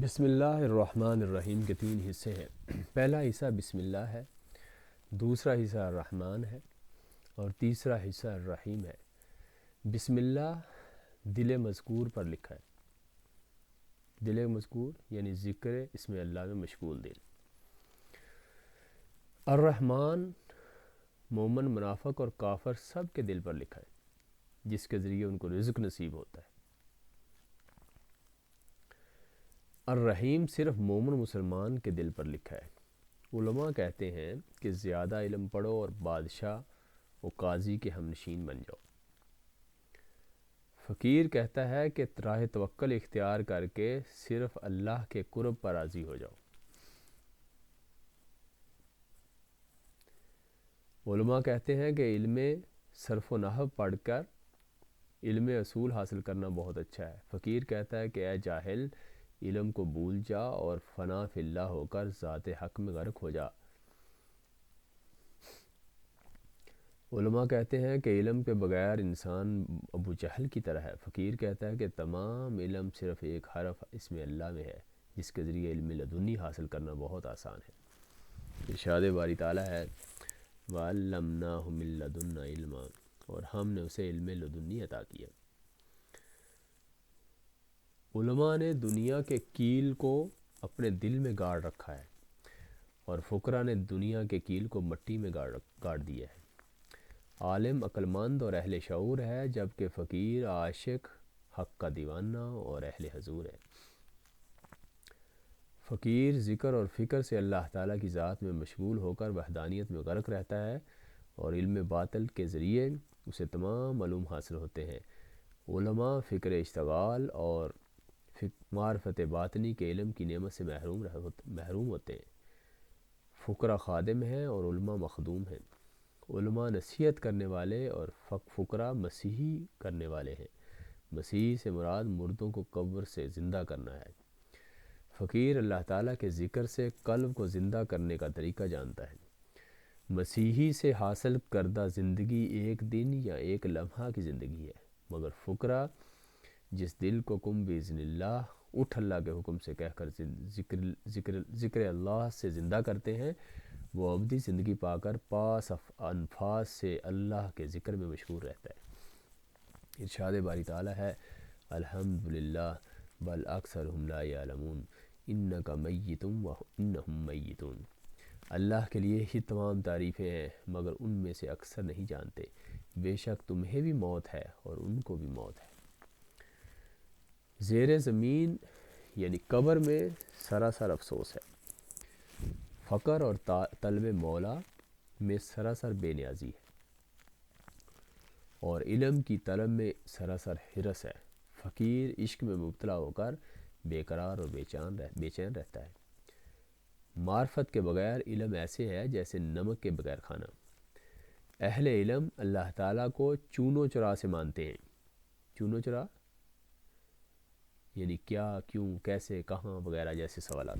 بسم اللہ الرحمن الرحیم کے 3 حصے ہیں۔ پہلا حصہ بسم اللہ ہے، دوسرا حصہ الرحمن ہے اور تیسرا حصہ الرحیم ہے۔ بسم اللہ دل مذکور پر لکھا ہے۔ دل مذکور یعنی ذکر اسم اللہ میں مشغول دل۔ الرحمن مومن، منافق اور کافر سب کے دل پر لکھا ہے، جس کے ذریعے ان کو رزق نصیب ہوتا ہے۔ الرحیم صرف مومن مسلمان کے دل پر لکھا ہے۔ علماء کہتے ہیں کہ زیادہ علم پڑھو اور بادشاہ و قاضی کے ہم نشین بن جاؤ۔ فقیر کہتا ہے کہ راہ توکل اختیار کر کے صرف اللہ کے قرب پر راضی ہو جاؤ۔ علماء کہتے ہیں کہ علم صرف و نحو پڑھ کر علم اصول حاصل کرنا بہت اچھا ہے۔ فقیر کہتا ہے کہ اے جاہل، علم کو بھول جا اور فنا فی اللہ ہو کر ذات حق میں غرق ہو جا۔ علماء کہتے ہیں کہ علم کے بغیر انسان ابو جہل کی طرح ہے۔ فقیر کہتا ہے کہ تمام علم صرف ایک حرف اسم اللہ میں ہے، جس کے ذریعے علم لدنی حاصل کرنا بہت آسان ہے۔ ارشاد باری تعالیٰ ہے وَعَلَّمْنَاهُ مِن لَّدُنَّا عِلْمًا، اور ہم نے اسے علم لدنی عطا کیا۔ علماء نے دنیا کے کیل کو اپنے دل میں گاڑ رکھا ہے، اور فقراء نے دنیا کے کیل کو مٹی میں گاڑ دیا ہے۔ عالم عقلمند اور اہل شعور ہے، جبکہ فقیر عاشق، حق کا دیوانہ اور اہل حضور ہے۔ فقیر ذکر اور فکر سے اللہ تعالیٰ کی ذات میں مشغول ہو کر وحدانیت میں غرق رہتا ہے، اور علم باطل کے ذریعے اسے تمام علوم حاصل ہوتے ہیں۔ علماء فکر اشتغال اور معرفت باطنی کے علم کی نعمت سے محروم ہوتے ہیں۔ فقراء خادم ہیں اور علماء مخدوم ہیں۔ علماء نصیحت کرنے والے اور فقراء مسیحی کرنے والے ہیں۔ مسیح سے مراد مردوں کو قبر سے زندہ کرنا ہے۔ فقیر اللہ تعالیٰ کے ذکر سے قلب کو زندہ کرنے کا طریقہ جانتا ہے۔ مسیحی سے حاصل کردہ زندگی ایک دن یا ایک لمحہ کی زندگی ہے، مگر فقراء جس دل کو کم باذن اللہ اٹھ اللہ کے حکم سے کہہ کر ذکر اللہ سے زندہ کرتے ہیں، وہ ابدی زندگی پا کر پاس انفاس سے اللہ کے ذکر میں مشغول رہتا ہے۔ ارشاد باری تعالیٰ ہے الحمدللہ بل اکثرہم لا یعلمون انک میت وانہم میتون۔ اللہ کے لیے ہی تمام تعریفیں ہیں، مگر ان میں سے اکثر نہیں جانتے۔ بے شک تمہیں بھی موت ہے اور ان کو بھی موت ہے۔ زیر زمین یعنی قبر میں سراسر افسوس ہے۔ فقر اور طلب مولا میں سراسر بے نیازی ہے، اور علم کی طلب میں سراسر حرص ہے۔ فقیر عشق میں مبتلا ہو کر بے قرار اور بے چین رہتا ہے۔ معرفت کے بغیر علم ایسے ہے جیسے نمک کے بغیر کھانا۔ اہل علم اللہ تعالیٰ کو چون و چرا سے مانتے ہیں۔ چون و چرا یعنی کیا، کیوں، کیسے، کہاں وغیرہ جیسے سوالات۔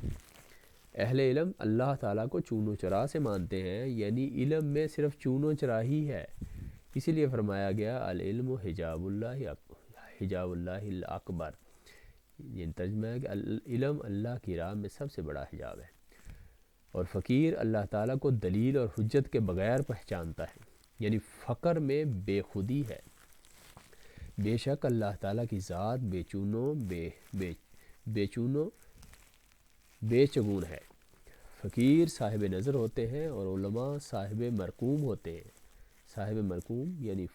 اہل علم اللہ تعالیٰ کو چون و چرا سے مانتے ہیں، یعنی علم میں صرف چون و چرا ہی ہے۔ اسی لیے فرمایا گیا العلم حجاب اللہ الاکبر، یہ ترجمہ ہے کہ علم اللہ کی راہ میں سب سے بڑا حجاب ہے۔ اور فقیر اللہ تعالیٰ کو دلیل اور حجت کے بغیر پہچانتا ہے، یعنی فقر میں بے خودی ہے۔ بے شک اللہ تعالیٰ کی ذات بے چگون ہے۔ فقیر صاحب نظر ہوتے ہیں اور علماء صاحب مرقوم ہوتے ہیں۔ صاحب مرقوم یعنی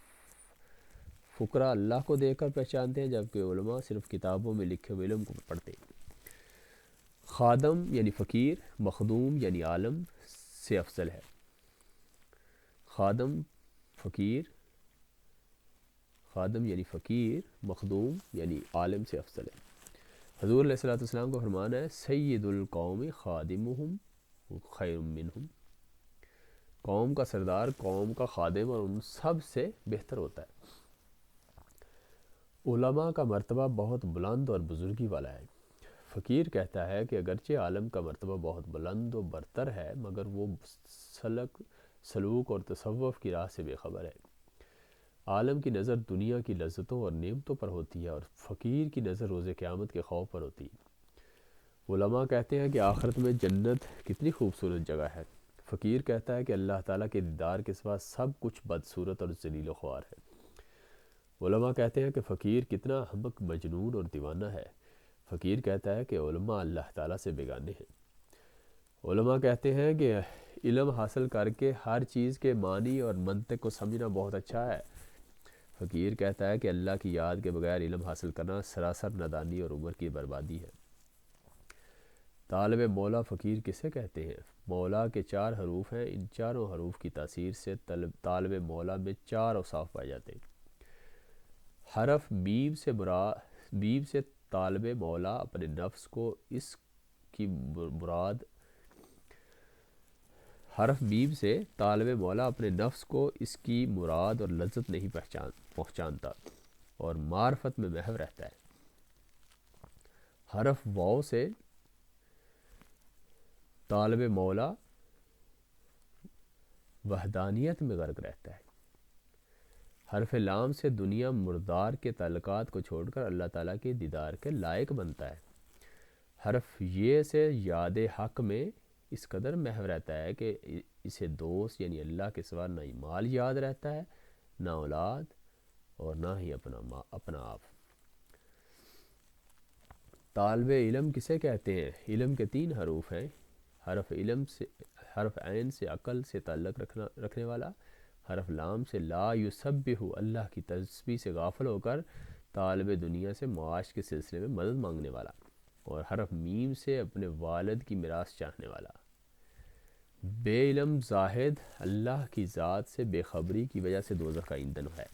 فقراء اللہ کو دیکھ کر پہچانتے ہیں، جبکہ علماء صرف کتابوں میں لکھے ہوئے علم کو پڑھتے ہیں۔ خادم یعنی فقیر، مخدوم یعنی عالم سے افضل ہے۔ خادم یعنی فقیر، مخدوم یعنی عالم سے افضل ہے۔ حضور علیہ السلام کو فرمانا ہے سید القوم خادمہم خیر منہم، قوم کا سردار قوم کا خادم اور ان سب سے بہتر ہوتا ہے۔ علماء کا مرتبہ بہت بلند اور بزرگی والا ہے۔ فقیر کہتا ہے کہ اگرچہ عالم کا مرتبہ بہت بلند و برتر ہے، مگر وہ سلوک اور تصوف کی راہ سے بے خبر ہے۔ عالم کی نظر دنیا کی لذتوں اور نعمتوں پر ہوتی ہے، اور فقیر کی نظر روز قیامت کے خوف پر ہوتی ہے۔ علماء کہتے ہیں کہ آخرت میں جنت کتنی خوبصورت جگہ ہے۔ فقیر کہتا ہے کہ اللہ تعالیٰ کے دیدار کے سوا سب کچھ بدصورت اور ذلیل و خوار ہے۔ علماء کہتے ہیں کہ فقیر کتنا احمق، مجنون اور دیوانہ ہے۔ فقیر کہتا ہے کہ علماء اللہ تعالیٰ سے بیگانے ہیں۔ علماء کہتے ہیں کہ علم حاصل کر کے ہر چیز کے معنی اور منطق کو سمجھنا بہت اچھا ہے۔ فقیر کہتا ہے کہ اللہ کی یاد کے بغیر علم حاصل کرنا سراسر نادانی اور عمر کی بربادی ہے۔ طالب مولا فقیر کسے کہتے ہیں؟ مولا کے 4 حروف ہیں، ان چاروں حروف کی تاثیر سے طالب مولا میں 4 اوصاف پائے جاتے ہیں۔ حرف میم سے طالب مولا اپنے نفس کو اس کی مراد حرف میم سے طالب مولا اپنے نفس کو اس کی مراد اور لذت نہیں پہچانتا اور معرفت میں محو رہتا ہے۔ حرف واو سے طالب مولا وحدانیت میں غرق رہتا ہے۔ حرف لام سے دنیا مردار کے تعلقات کو چھوڑ کر اللہ تعالیٰ کے دیدار کے لائق بنتا ہے۔ حرف یہ سے یاد حق میں اس قدر محو رہتا ہے کہ اسے دوست یعنی اللہ کے سوا نہ ہی مال یاد رہتا ہے، نہ اولاد اور نہ ہی اپنا آپ۔ طالب علم کسے کہتے ہیں؟ علم کے 3 حروف ہیں۔ حرف عین سے عقل سے تعلق رکھنے والا، حرف لام سے لا یسبح اللہ کی تسبیح سے غافل ہو کر طالب دنیا سے معاش کے سلسلے میں مدد مانگنے والا، اور حرف میم سے اپنے والد کی میراث چاہنے والا۔ بے علم زاہد اللہ کی ذات سے بے خبری کی وجہ سے دوزخ کا ایندھن ہے۔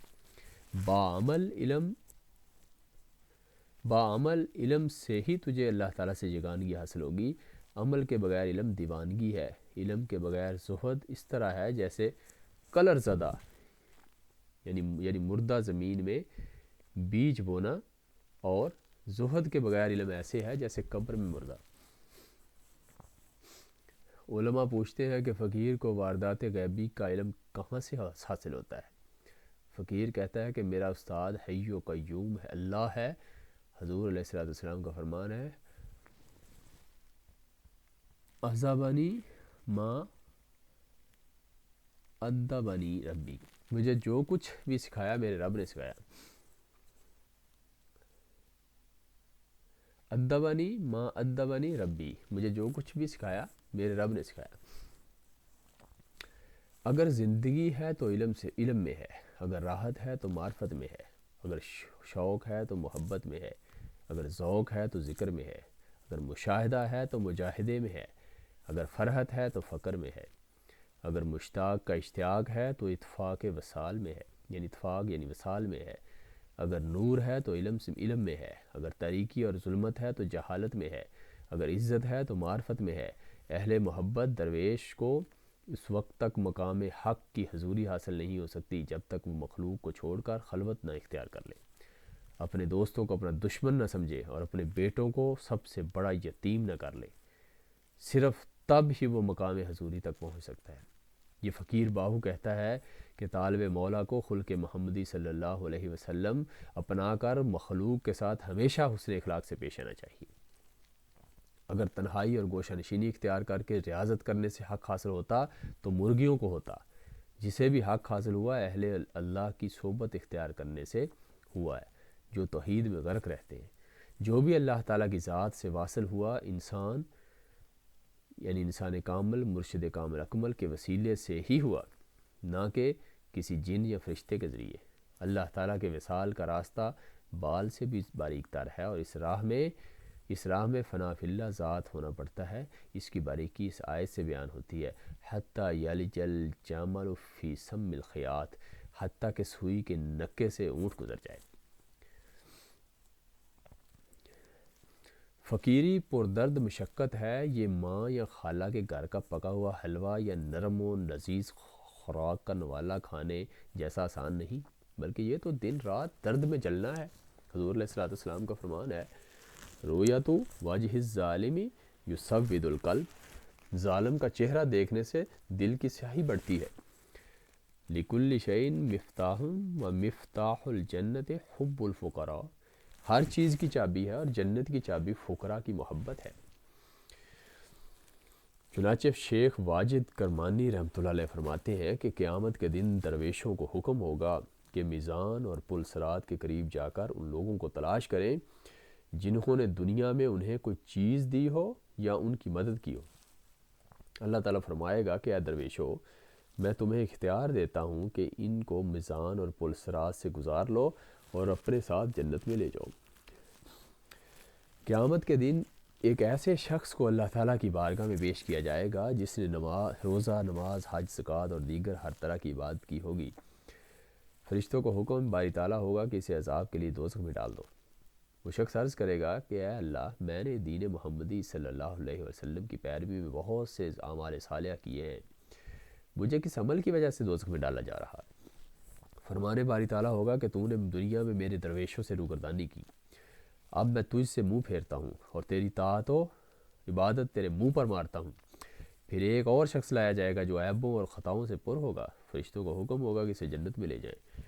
باعمل علم سے ہی تجھے اللہ تعالیٰ سے یگانگی حاصل ہوگی۔ عمل کے بغیر علم دیوانگی ہے۔ علم کے بغیر زہد اس طرح ہے جیسے کلر زدہ یعنی مردہ زمین میں بیج بونا، اور زہد کے بغیر علم ایسے ہے جیسے قبر میں مردہ۔ علماء پوچھتے ہیں کہ فقیر کو واردات غیبی کا علم کہاں سے حاصل ہوتا ہے؟ فقیر کہتا ہے کہ میرا استاد حی و قیوم ہے، اللہ ہے۔ حضور علیہ السلام کا فرمان ہے، اذابنی ما ادبنی ربی، مجھے جو کچھ بھی سکھایا میرے رب نے سکھایا۔ ادبنی ما ادبنی ربی، مجھے جو کچھ بھی سکھایا میرے رب نے سکھایا۔ اگر زندگی ہے تو علم میں ہے، اگر راحت ہے تو معرفت میں ہے، اگر شوق ہے تو محبت میں ہے، اگر ذوق ہے تو ذکر میں ہے، اگر مشاہدہ ہے تو مجاہدے میں ہے، اگر فرحت ہے تو فقر میں ہے، اگر مشتاق کا اشتیاق ہے تو اتفاق وصال میں ہے، یعنی وصال میں ہے، اگر نور ہے تو علم میں ہے، اگر تاریکی اور ظلمت ہے تو جہالت میں ہے، اگر عزت ہے تو معرفت میں ہے۔ اہل محبت درویش کو اس وقت تک مقام حق کی حضوری حاصل نہیں ہو سکتی جب تک وہ مخلوق کو چھوڑ کر خلوت نہ اختیار کر لے، اپنے دوستوں کو اپنا دشمن نہ سمجھے اور اپنے بیٹوں کو سب سے بڑا یتیم نہ کر لے۔ صرف تب ہی وہ مقام حضوری تک پہنچ سکتا ہے۔ یہ فقیر باہو کہتا ہے کہ طالب مولا کو خلق محمدی صلی اللہ علیہ وسلم اپنا کر مخلوق کے ساتھ ہمیشہ حسن اخلاق سے پیش آنا چاہیے۔ اگر تنہائی اور گوشہ نشینی اختیار کر کے ریاضت کرنے سے حق حاصل ہوتا تو مرغیوں کو ہوتا۔ جسے بھی حق حاصل ہوا اہل اللہ کی صحبت اختیار کرنے سے ہوا ہے، جو توحید میں غرق رہتے ہیں۔ جو بھی اللہ تعالیٰ کی ذات سے واصل ہوا انسان کامل مرشد کامل اکمل کے وسیلے سے ہی ہوا، نہ کہ کسی جن یا فرشتے کے ذریعے۔ اللہ تعالیٰ کے وصال کا راستہ بال سے بھی باریک تر ہے، اور اس راہ میں فنا فی اللہ ذات ہونا پڑتا ہے۔ اس کی باریکی اس آیت سے بیان ہوتی ہے، حتیٰ یلج الجمل فی سم الخیاط، حتیٰ کہ سوئی کے نکے سے اونٹ گزر جائے۔ فقیری پردرد مشقت ہے، یہ ماں یا خالہ کے گھر کا پکا ہوا حلوہ یا نرم و لذیذ خوراک کا نوالا کھانے جیسا آسان نہیں، بلکہ یہ تو دن رات درد میں جلنا ہے۔ حضور علیہ السلام کا فرمان ہے، رؤیت وجہ الظالم یسود القلب، ظالم کا چہرہ دیکھنے سے دل کی سیاہی بڑھتی ہے۔ لکل شیء مفتاح و مفتاح الجنت حب الفقراء، ہر چیز کی چابی ہے اور جنت کی چابی فقراء کی محبت ہے۔ چنانچہ شیخ واجد کرمانی رحمۃ اللہ علیہ فرماتے ہیں کہ قیامت کے دن درویشوں کو حکم ہوگا کہ میزان اور پل صراط کے قریب جا کر ان لوگوں کو تلاش کریں جنہوں نے دنیا میں انہیں کوئی چیز دی ہو یا ان کی مدد کی ہو۔ اللہ تعالیٰ فرمائے گا کہ اے درویشو، میں تمہیں اختیار دیتا ہوں کہ ان کو میزان اور پل صراط سے گزار لو اور اپنے ساتھ جنت میں لے جاؤ۔ قیامت کے دن ایک ایسے شخص کو اللہ تعالیٰ کی بارگاہ میں پیش کیا جائے گا جس نے روزہ، نماز، حج، زکوٰۃ اور دیگر ہر طرح کی عبادت کی ہوگی۔ فرشتوں کو حکم باری تعالیٰ ہوگا کہ اسے عذاب کے لیے دوزخ میں ڈال دو۔ وہ شخص عرض کرے گا کہ اے اللہ، میں نے دین محمدی صلی اللہ علیہ وسلم کی پیروی میں بہت سے اعمال صالحہ کیے ہیں، مجھے کس عمل کی وجہ سے دوزخ میں ڈالا جا رہا ہے؟ فرمانے باری تعالیٰ ہوگا کہ تو نے دنیا میں میرے درویشوں سے روگردانی کی، اب میں تجھ سے منہ پھیرتا ہوں اور تیری طاعت و عبادت تیرے منہ پر مارتا ہوں۔ پھر ایک اور شخص لایا جائے گا جو عیبوں اور خطاؤں سے پر ہوگا، فرشتوں کو حکم ہوگا کہ اسے جنت میں لے جائیں۔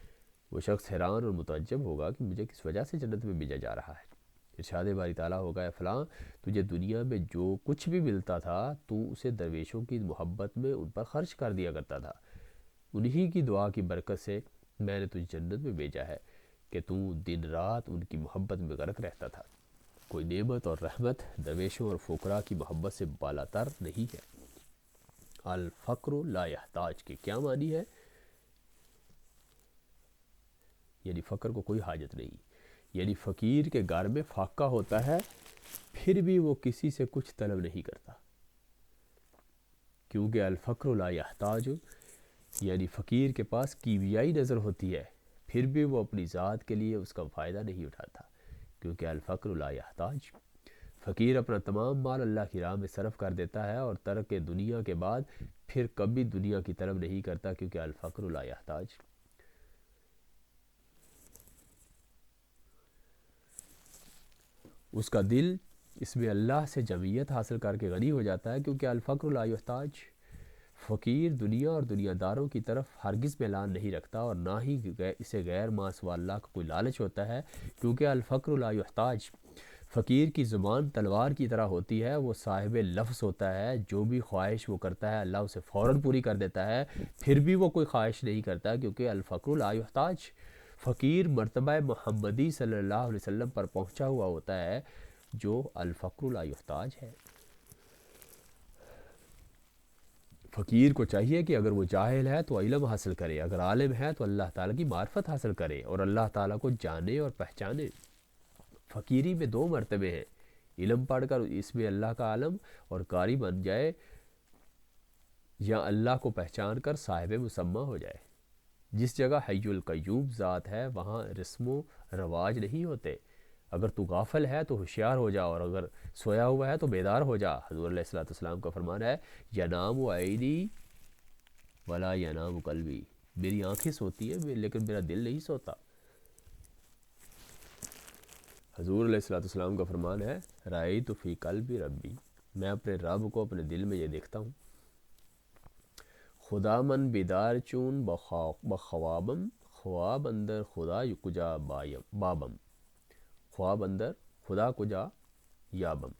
وہ شخص حیران اور متعجب ہوگا کہ مجھے کس وجہ سے جنت میں بھیجا جا رہا ہے۔ ارشاد باری تعالیٰ ہوگا، اے فلاں، تجھے دنیا میں جو کچھ بھی ملتا تھا تو اسے درویشوں کی محبت میں ان پر خرچ کر دیا کرتا تھا، انہی کی دعا کی برکت سے میں نے تجھے جنت میں بھیجا ہے کہ تو دن رات ان کی محبت میں غرق رہتا تھا۔ کوئی نعمت اور رحمت درویشوں اور فقراء کی محبت سے بالاتر نہیں ہے۔ الفقر لا یحتاج کے کیا معنی ہے؟ یعنی فقر کو کوئی حاجت نہیں، یعنی فقیر کے گھر میں فاقہ ہوتا ہے پھر بھی وہ کسی سے کچھ طلب نہیں کرتا، کیونکہ الفقر لا یحتاج یعنی فقیر کے پاس کیمیائی نظر ہوتی ہے پھر بھی وہ اپنی ذات کے لیے اس کا فائدہ نہیں اٹھاتا، کیونکہ الفقر لا یحتاج، فقیر اپنا تمام مال اللہ کی راہ میں صرف کر دیتا ہے اور ترک دنیا کے بعد پھر کبھی دنیا کی طلب نہیں کرتا، کیونکہ الفقر لا یحتاج۔ اس کا دل اس میں اللہ سے جمعیت حاصل کر کے غنی ہو جاتا ہے، کیونکہ الفقر لا یحتاج، فقیر دنیا اور دنیا داروں کی طرف ہرگز میلان نہیں رکھتا اور نہ ہی اسے غیر ما سوا اللہ کا کوئی لالچ ہوتا ہے، کیونکہ الفقر لا یحتاج، فقیر کی زبان تلوار کی طرح ہوتی ہے، وہ صاحب لفظ ہوتا ہے، جو بھی خواہش وہ کرتا ہے اللہ اسے فوراً پوری کر دیتا ہے، پھر بھی وہ کوئی خواہش نہیں کرتا، کیونکہ الفقر لا یحتاج، فقیر مرتبہ محمدی صلی اللہ علیہ وسلم پر پہنچا ہوا ہوتا ہے جو الفقر لا یحتاج ہے۔ فقیر کو چاہیے کہ اگر وہ جاہل ہے تو علم حاصل کرے، اگر عالم ہے تو اللہ تعالیٰ کی معرفت حاصل کرے اور اللہ تعالیٰ کو جانے اور پہچانے۔ فقیری میں دو مرتبے ہیں، علم پڑھ کر اس میں اللہ کا عالم اور قاری بن جائے، یا اللہ کو پہچان کر صاحب مسمہ ہو جائے۔ جس جگہ حی القیوم ذات ہے وہاں رسم و رواج نہیں ہوتے، اگر تو غافل ہے تو ہوشیار ہو جا اور اگر سویا ہوا ہے تو بیدار ہو جا۔ حضور علیہ السلام کا فرمان ہے، ینام عینی ولا ینام قلبی، میری آنکھیں سوتی ہیں لیکن میرا دل نہیں سوتا۔ حضور علیہ السلام کا فرمان ہے، رأیت فی قلبی ربی، میں اپنے رب کو اپنے دل میں یہ دیکھتا ہوں۔ خدا من بیدار چون بخوابم، خواب اندر خدا کجا بابم، خواب اندر خدا کجا یابم،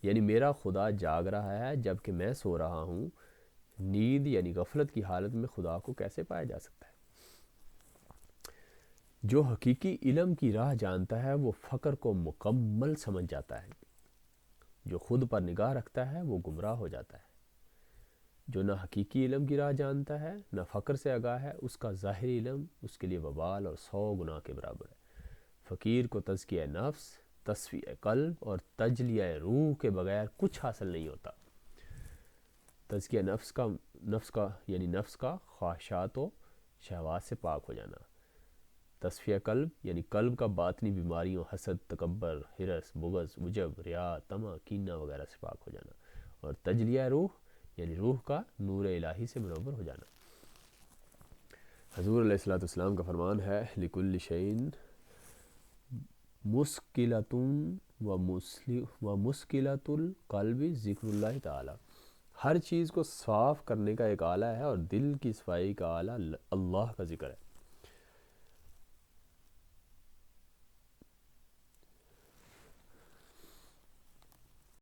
یعنی میرا خدا جاگ رہا ہے جبکہ میں سو رہا ہوں، نیند یعنی غفلت کی حالت میں خدا کو کیسے پایا جا سکتا ہے؟ جو حقیقی علم کی راہ جانتا ہے وہ فقر کو مکمل سمجھ جاتا ہے، جو خود پر نگاہ رکھتا ہے وہ گمراہ ہو جاتا ہے۔ جو نہ حقیقی علم کی راہ جانتا ہے نہ فقر سے آگاہ ہے، اس کا ظاہری علم اس کے لیے وبال اور 100 گناہ کے برابر ہے۔ فقیر کو تزکیہ نفس، تصفیہ قلب اور تجلیہ روح کے بغیر کچھ حاصل نہیں ہوتا۔ تزکیہ نفس کا یعنی نفس کا خواہشات و شہوات سے پاک ہو جانا، تصفیہ قلب یعنی قلب کا باطنی بیماریوں، حسد، تکبر، حرص، بغض، عجب، ریا، طمع، کینہ وغیرہ سے پاک ہو جانا، اور تجلیہ روح یعنی روح کا نور الہی سے منور ہو جانا۔ حضور علیہ السلام کا فرمان ہے، لکل شیء مسکلۃ و مسکلۃ القلب ذکر اللہ تعالی، ہر چیز کو صاف کرنے کا ایک آلہ ہے اور دل کی صفائی کا آلہ اللہ کا ذکر ہے۔